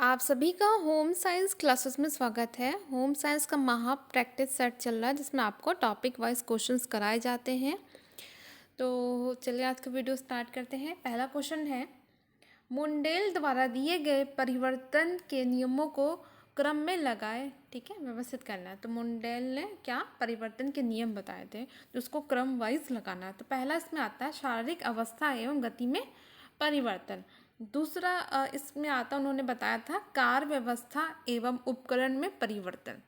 आप सभी का होम साइंस क्लासेस में स्वागत है। होम साइंस का महा प्रैक्टिस सेट चल रहा है जिसमें आपको टॉपिक वाइज क्वेश्चंस कराए जाते हैं। तो चलिए आज का वीडियो स्टार्ट करते हैं। पहला क्वेश्चन है, मुंडेल द्वारा दिए गए परिवर्तन के नियमों को क्रम में लगाए, ठीक है, व्यवस्थित करना है। तो मुंडेल ने क्या परिवर्तन के नियम बताए थे, तो उसको क्रम वाइज लगाना है। तो पहला इसमें आता है शारीरिक अवस्था एवं गति में परिवर्तन। दूसरा इसमें आता, उन्होंने बताया था कार्य व्यवस्था एवं उपकरण में परिवर्तन,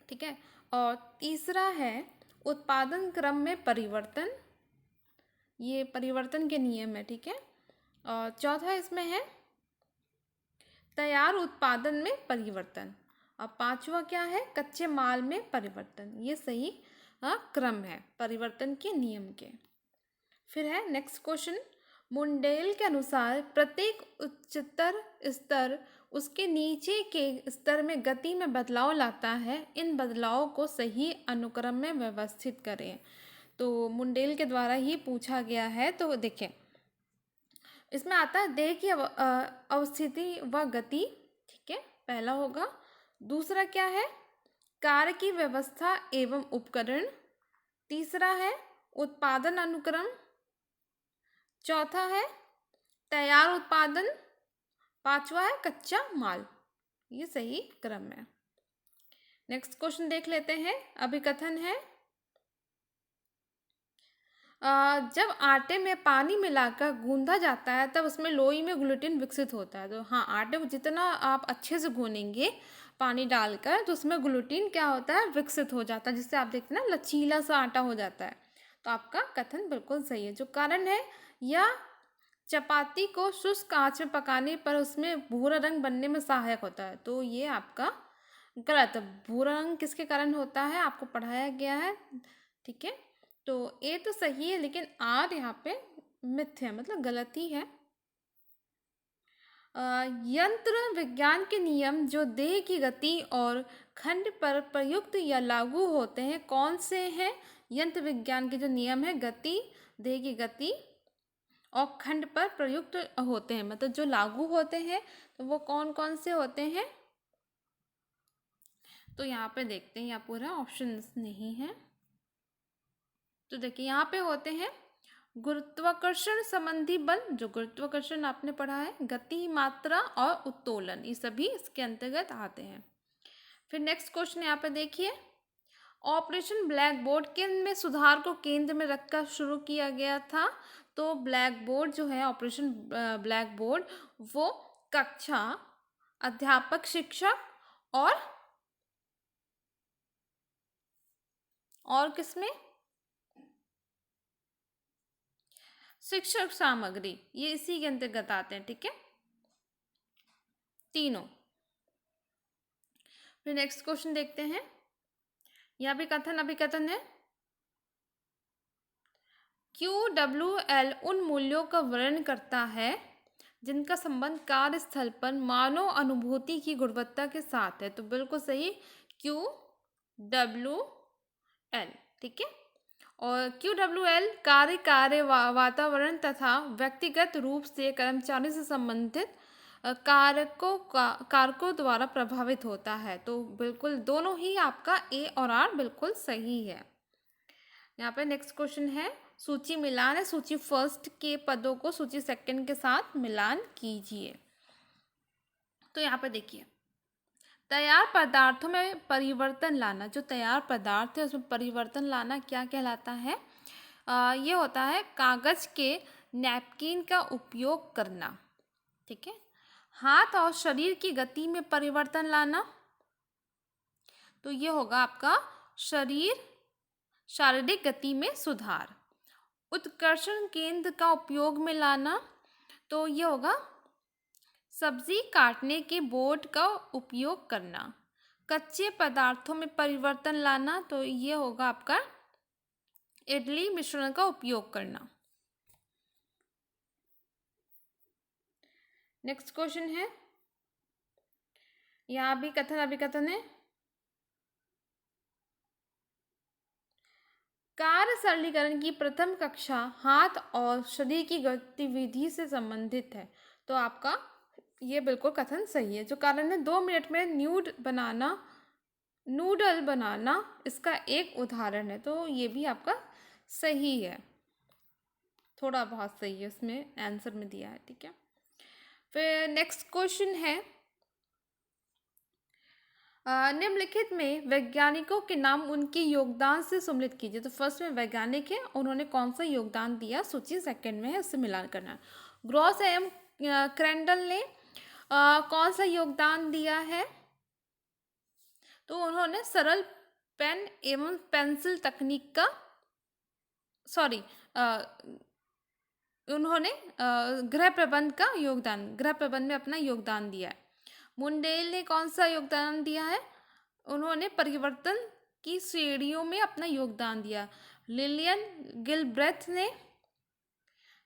ठीक है। और तीसरा है उत्पादन क्रम में परिवर्तन, ये परिवर्तन के नियम है, ठीक है। और चौथा इसमें है तैयार उत्पादन में परिवर्तन। और पांचवा क्या है, कच्चे माल में परिवर्तन। ये सही क्रम है परिवर्तन के नियम के। फिर है नेक्स्ट क्वेश्चन, मुंडेल के अनुसार प्रत्येक उच्चतर स्तर उसके नीचे के स्तर में गति में बदलाव लाता है। इन बदलावों को सही अनुक्रम में व्यवस्थित करें। तो मुंडेल के द्वारा ही पूछा गया है। तो देखें, इसमें आता है देह की अवस्थिति व गति, ठीक है, पहला होगा। दूसरा क्या है, कार्य की व्यवस्था एवं उपकरण। तीसरा है उत्पादन अनुक्रम। चौथा है तैयार उत्पादन। पांचवा है कच्चा माल। ये सही क्रम है। नेक्स्ट क्वेश्चन देख लेते हैं। अभिकथन है, जब आटे में पानी मिलाकर गूंदा जाता है तब उसमें लोई में ग्लूटेन विकसित होता है। तो हाँ, आटे को जितना आप अच्छे से गूनेंगे पानी डालकर तो उसमें ग्लूटेन क्या होता है, विकसित हो जाता है, जिससे आप देखते हैं ना लचीला सा आटा हो जाता है। तो आपका कथन बिल्कुल सही है। जो कारण है, या चपाती को शुष्क आंच में पकाने पर उसमें भूरा रंग बनने में सहायक होता है। तो ये आपका गलत है। भूरा रंग किसके कारण होता है, आपको पढ़ाया गया है, ठीक है। तो ए तो सही है, लेकिन आर यहाँ पे मिथ्या है, मतलब गलत ही है। यंत्र विज्ञान के नियम जो देह की गति और खंड पर प्रयुक्त या लागू होते हैं, कौन से हैं? यंत्र विज्ञान के जो नियम है, गति, देह की गति और खंड पर प्रयुक्त होते हैं, मतलब जो लागू होते हैं, तो वो कौन कौन से होते हैं? तो यहाँ पे देखते हैं, यहाँ पूरा ऑप्शन नहीं है। तो देखिए यहाँ पे होते हैं गुरुत्वाकर्षण संबंधी बल, जो गुरुत्वाकर्षण आपने पढ़ा है, गति, मात्रा और उत्तोलन, ये सभी इसके अंतर्गत आते हैं। फिर नेक्स्ट क्वेश्चन यहाँ पे देखिए, ऑपरेशन ब्लैक बोर्ड किन में सुधार को केंद्र में रखकर शुरू किया गया था? तो ब्लैक बोर्ड जो है, ऑपरेशन ब्लैक बोर्ड, वो कक्षा, अध्यापक, शिक्षक और किसमें, शिक्षक सामग्री, ये इसी के अंतर्गत आते हैं, ठीक है, तीनों। फिर नेक्स्ट क्वेश्चन देखते हैं। यह भी कथन अभिकथन है, QWL उन मूल्यों का वर्णन करता है जिनका संबंध कार्यस्थल पर मानव अनुभूति की गुणवत्ता के साथ है। तो बिल्कुल सही, QWL, ठीक है। और QWL कार्य वातावरण तथा व्यक्तिगत रूप से कर्मचारी से संबंधित कारकों द्वारा प्रभावित होता है। तो बिल्कुल दोनों ही आपका ए और आर बिल्कुल सही है। यहाँ पे नेक्स्ट क्वेश्चन है, सूची मिलान है, सूची फर्स्ट के पदों को सूची सेकंड के साथ मिलान कीजिए। तो यहाँ पे देखिए, तैयार पदार्थों में परिवर्तन लाना, जो तैयार पदार्थ है उसमें परिवर्तन लाना क्या कहलाता है? ये होता है कागज के नैपकिन का उपयोग करना, ठीक है। हाथ और शरीर की गति में परिवर्तन लाना, तो ये होगा आपका शारीरिक गति में सुधार। उत्कर्षण केंद्र का उपयोग में लाना, तो ये होगा सब्जी काटने के बोर्ड का उपयोग करना। कच्चे पदार्थों में परिवर्तन लाना, तो ये होगा आपका इडली मिश्रण का उपयोग करना। नेक्स्ट क्वेश्चन है, यहाँ भी कथन अभिकथन है, कार्य सरलीकरण की प्रथम कक्षा हाथ और शरीर की गतिविधि से संबंधित है। तो आपका ये बिल्कुल कथन सही है। जो कारण है 2 मिनट में नूडल बनाना इसका एक उदाहरण है, तो ये भी आपका सही है, थोड़ा बहुत सही है, उसमें आंसर में दिया है। ठीक है, फिर नेक्स्ट क्वेश्चन है निम्नलिखित में वैज्ञानिकों के नाम उनके योगदान से सम्मिलित कीजिए। तो फर्स्ट में वैज्ञानिक है, उन्होंने कौन सा योगदान दिया, सूची सेकंड में है, उससे मिलान करना है। ग्रॉस एवं क्रैंडल ने कौन सा योगदान दिया है, तो उन्होंने सरल पेन एवं पेंसिल तकनीक का उन्होंने गृह प्रबंध में अपना योगदान दिया है। मुंडेल ने कौन सा योगदान दिया है, उन्होंने परिवर्तन की श्रेणियों में अपना योगदान दिया। लिलियन गिलब्रेथ ने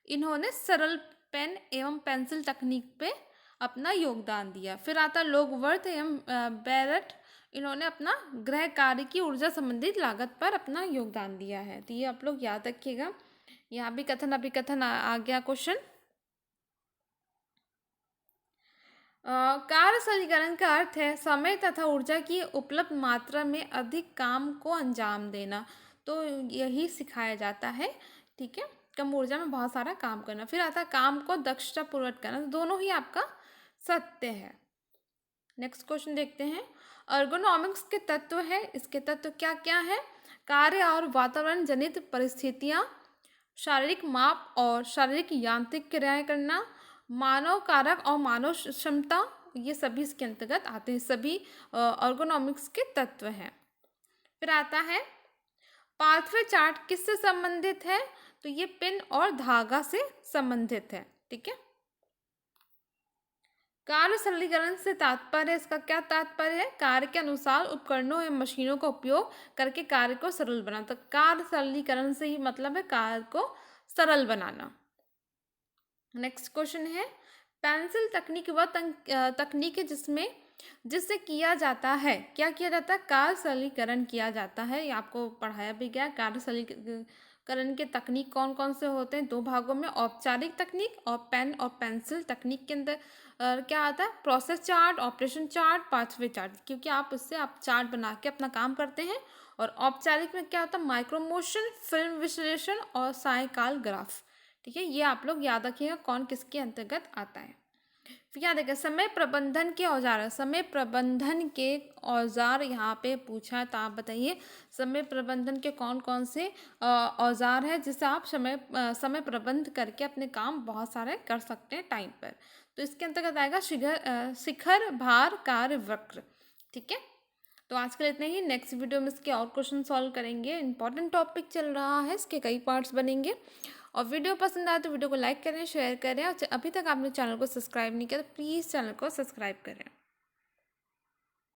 इन्होंने सरल पेन एवं पेंसिल तकनीक पे अपना योगदान दिया। फिर आता लोगवर्थ एवं बैरट, इन्होंने अपना गृह कार्य की ऊर्जा संबंधित लागत पर अपना योगदान दिया है। तो ये आप लोग याद रखिएगा। यहाँ भी कथन अभिकथन आ गया क्वेश्चन। कार्य सरलीकरण का अर्थ है समय तथा ऊर्जा की उपलब्ध मात्रा में अधिक काम को अंजाम देना, तो यही सिखाया जाता है। ठीक है, कम ऊर्जा में बहुत सारा काम करना। फिर आता है काम को दक्षतापूर्वक करना, तो दोनों ही आपका सत्य है। नेक्स्ट क्वेश्चन देखते हैं। अर्गोनॉमिक्स के तत्व है, इसके तत्व क्या क्या है, कार्य और वातावरण जनित परिस्थितियां, शारीरिक माप और शारीरिक यांत्रिक क्रियाएं करना, मानव कारक और मानव क्षमता, ये सभी इसके अंतर्गत आते हैं, सभी अर्गोनॉमिक्स के तत्व हैं। फिर आता है पाथवे चार्ट किससे संबंधित है, तो ये पिन और धागा से संबंधित है। ठीक है, कार्य सरलीकरण से तात्पर्य, इसका क्या तात्पर्य है, कार्य के अनुसार उपकरणों एवं मशीनों का उपयोग करके कार्य को सरल बनाना। तो कार्य सरलीकरण से ही मतलब है कार्य को सरल बनाना। नेक्स्ट क्वेश्चन है पेंसिल तकनीक वह तकनीक है जिससे किया जाता है, क्या किया जाता है, कार्य सरलीकरण किया जाता है। ये आपको पढ़ाया भी गया। कार्य सरलीकरण के तकनीक कौन कौन से होते हैं, 2 भागों में, औपचारिक तकनीक और पेन और पेंसिल तकनीक के अंदर क्या आता है, process chart, operation chart, pathway chart, क्योंकि आप उससे आप चार्ट बना के अपना काम करते हैं। और औपचारिक में क्या होता है, माइक्रोमोशन, फिल्म विश्लेषण और सायकाल ग्राफ। ठीक है, ये आप लोग याद रखिएगा कौन किसके अंतर्गत आता है। फिर याद रखिएगा समय प्रबंधन के औजार, समय प्रबंधन के औजार यहाँ पे पूछा है, तो आप बताइए समय प्रबंधन के कौन कौन से औजार है जिससे आप समय प्रबंध करके अपने काम बहुत सारे कर सकते हैं टाइम पर। तो इसके अंतर्गत आएगा शिखर, भार, कार्य, वक्र। ठीक है, तो आज के लिए इतना ही। नेक्स्ट वीडियो में इसके और क्वेश्चन सॉल्व करेंगे। इंपॉर्टेंट टॉपिक चल रहा है, इसके कई पार्ट्स बनेंगे। और वीडियो पसंद आए तो वीडियो को लाइक करें, शेयर करें, और अभी तक आपने चैनल को सब्सक्राइब नहीं किया तो प्लीज़ चैनल को सब्सक्राइब करें।